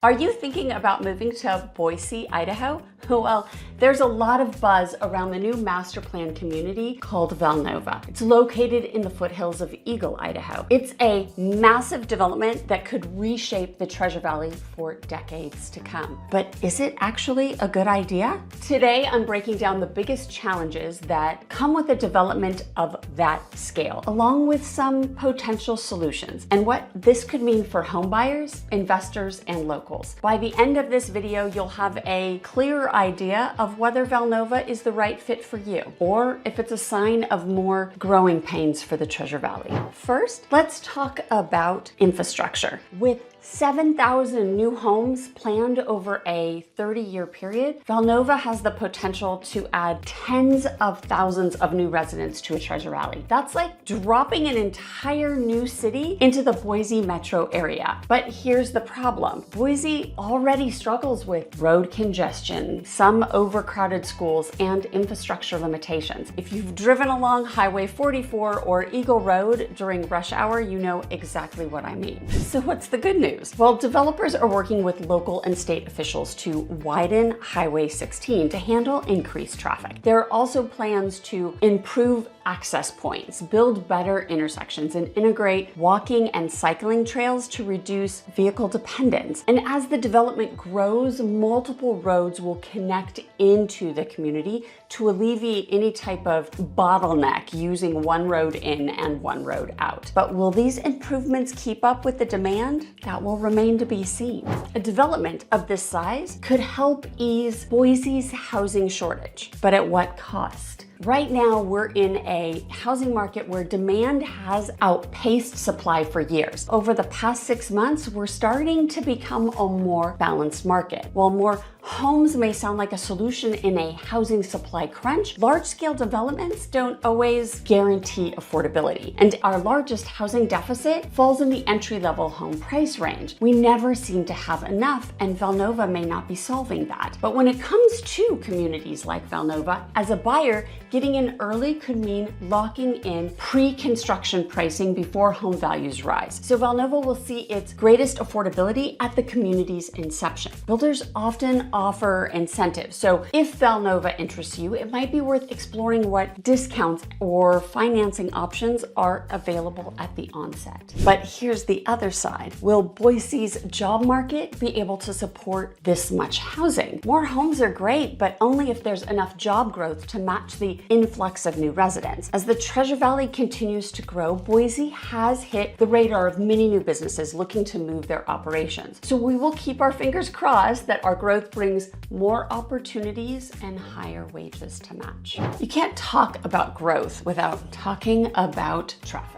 Are you thinking about moving to Boise, Idaho? Well, there's a lot of buzz around the new master planned community called VALNOVA. It's located in the foothills of Eagle, Idaho. It's a massive development that could reshape the Treasure Valley for decades to come. But is it actually a good idea? Today, I'm breaking down the biggest challenges that come with the development of that scale, along with some potential solutions, and what this could mean for homebuyers, investors, and locals. By the end of this video, you'll have a clearer idea of whether VALNOVA is the right fit for you, or if it's a sign of more growing pains for the Treasure Valley. First, let's talk about infrastructure. With 7,000 new homes planned over a 30-year period, VALNOVA has the potential to add tens of thousands of new residents to a Treasure Valley. That's like dropping an entire new city into the Boise metro area. But here's the problem. Boise already struggles with road congestion, some overcrowded schools, and infrastructure limitations. If you've driven along Highway 44 or Eagle Road during rush hour, you know exactly what I mean. So what's the good news? Well, developers are working with local and state officials to widen Highway 16 to handle increased traffic. There are also plans to improve access points, build better intersections, and integrate walking and cycling trails to reduce vehicle dependence. And as the development grows, multiple roads will connect into the community to alleviate any type of bottleneck using one road in and one road out. But will these improvements keep up with the demand? That will remain to be seen. A development of this size could help ease Boise's housing shortage, but at what cost? Right now, we're in a housing market where demand has outpaced supply for years. Over the past 6 months, we're starting to become a more balanced market. While more homes may sound like a solution in a housing supply crunch, large-scale developments don't always guarantee affordability. And our largest housing deficit falls in the entry-level home price range. We never seem to have enough, and VALNOVA may not be solving that. But when it comes to communities like VALNOVA, as a buyer, getting in early could mean locking in pre-construction pricing before home values rise. So VALNOVA will see its greatest affordability at the community's inception. Builders often offer incentives. So if VALNOVA interests you, it might be worth exploring what discounts or financing options are available at the onset. But here's the other side. Will Boise's job market be able to support this much housing? More homes are great, but only if there's enough job growth to match the influx of new residents. As the Treasure Valley continues to grow, Boise has hit the radar of many new businesses looking to move their operations. So we will keep our fingers crossed that our growth brings more opportunities and higher wages to match. You can't talk about growth without talking about traffic.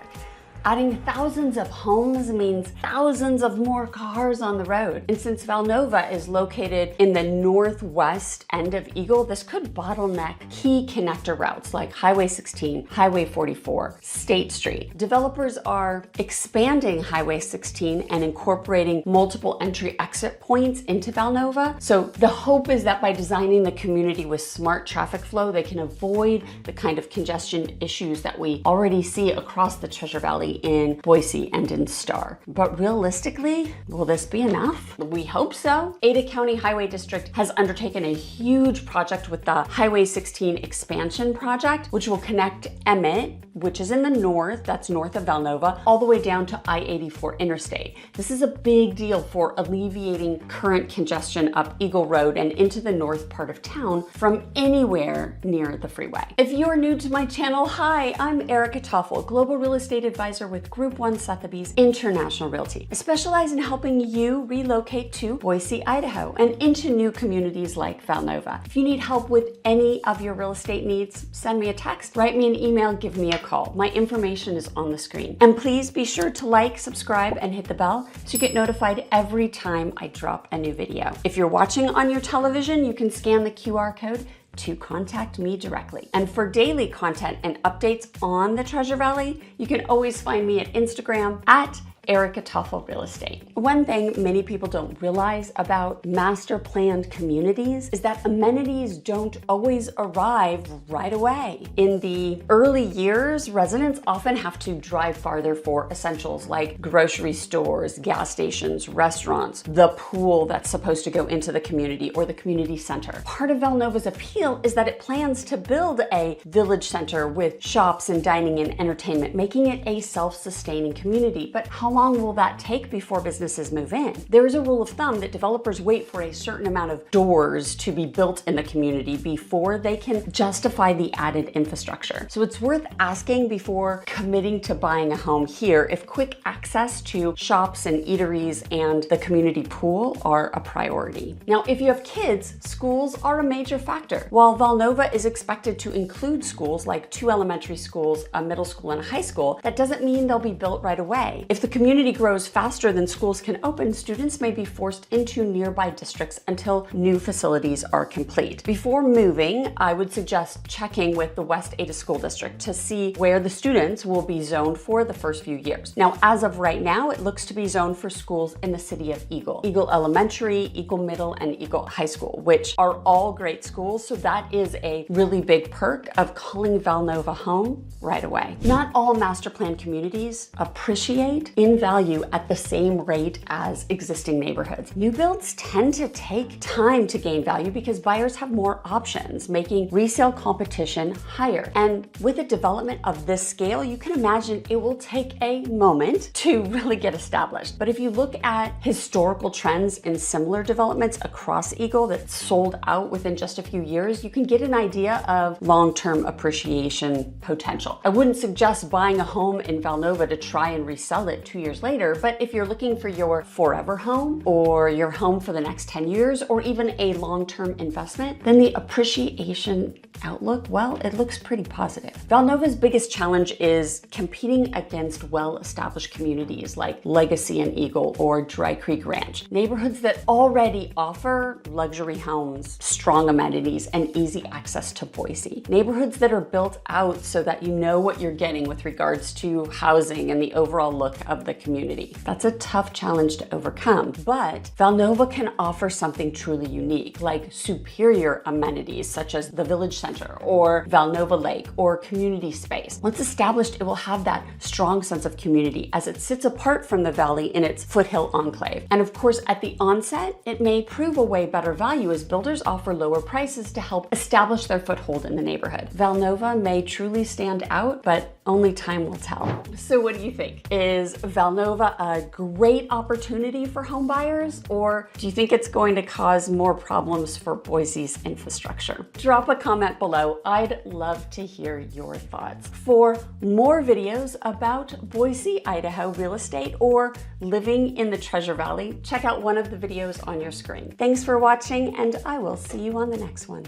Adding thousands of homes means thousands of more cars on the road. And since VALNOVA is located in the northwest end of Eagle, this could bottleneck key connector routes like Highway 16, Highway 44, State Street. Developers are expanding Highway 16 and incorporating multiple entry-exit points into VALNOVA. So the hope is that by designing the community with smart traffic flow, they can avoid the kind of congestion issues that we already see across the Treasure Valley in Boise and in Star. But realistically, will this be enough? We hope so. Ada County Highway District has undertaken a huge project with the Highway 16 expansion project, which will connect Emmett, which is in the north, that's north of VALNOVA, all the way down to I-84 interstate. This is a big deal for alleviating current congestion up Eagle Road and into the north part of town from anywhere near the freeway. If you're new to my channel, hi, I'm Erica Toffel, Global Real Estate Advisor with Group 1 Sotheby's International Realty. I specialize in helping you relocate to Boise, Idaho, and into new communities like VALNOVA. If you need help with any of your real estate needs, send me a text, write me an email, give me a call. My information is on the screen. And please be sure to like, subscribe, and hit the bell to get notified every time I drop a new video. If you're watching on your television, you can scan the QR code to contact me directly. And for daily content and updates on the Treasure Valley, you can always find me at Instagram at Erica Toffel Real Estate. One thing many people don't realize about master planned communities is that amenities don't always arrive right away. In the early years, residents often have to drive farther for essentials like grocery stores, gas stations, restaurants, the pool that's supposed to go into the community, or the community center. Part of VALNOVA's appeal is that it plans to build a village center with shops and dining and entertainment, making it a self-sustaining community. But how long will that take before businesses move in? There is a rule of thumb that developers wait for a certain amount of doors to be built in the community before they can justify the added infrastructure. So it's worth asking before committing to buying a home here if quick access to shops and eateries and the community pool are a priority. Now, if you have kids, schools are a major factor. While VALNOVA is expected to include schools like 2 elementary schools, a middle school, and a high school, that doesn't mean they'll be built right away. If the community grows faster than schools can open, students may be forced into nearby districts until new facilities are complete. Before moving, I would suggest checking with the West Ada School District to see where the students will be zoned for the first few years. Now, as of right now, it looks to be zoned for schools in the city of Eagle. Eagle Elementary, Eagle Middle, and Eagle High School, which are all great schools, so that is a really big perk of calling VALNOVA home right away. Not all master plan communities appreciate in value at the same rate as existing neighborhoods. New builds tend to take time to gain value because buyers have more options, making resale competition higher. And with a development of this scale, you can imagine it will take a moment to really get established. But if you look at historical trends in similar developments across Eagle that sold out within just a few years, you can get an idea of long-term appreciation potential. I wouldn't suggest buying a home in VALNOVA to try and resell it 2 years later, but if you're looking for your forever home or your home for the next 10 years or even a long-term investment, then the appreciation outlook, well, it looks pretty positive. VALNOVA's biggest challenge is competing against well-established communities like Legacy and Eagle or Dry Creek Ranch, neighborhoods that already offer luxury homes, strong amenities, and easy access to Boise. Neighborhoods that are built out so that you know what you're getting with regards to housing and the overall look of the community. That's a tough challenge to overcome, but VALNOVA can offer something truly unique, like superior amenities such as the Village Center or VALNOVA Lake or community space. Once established, it will have that strong sense of community as it sits apart from the valley in its foothill enclave. And of course, at the onset, it may prove a way better value as builders offer lower prices to help establish their foothold in the neighborhood. VALNOVA may truly stand out, but only time will tell. So what do you think? Is VALNOVA a great opportunity for home buyers, or do you think it's going to cause more problems for Boise's infrastructure? Drop a comment below. I'd love to hear your thoughts. For more videos about Boise, Idaho real estate or living in the Treasure Valley, check out one of the videos on your screen. Thanks for watching, and I will see you on the next one.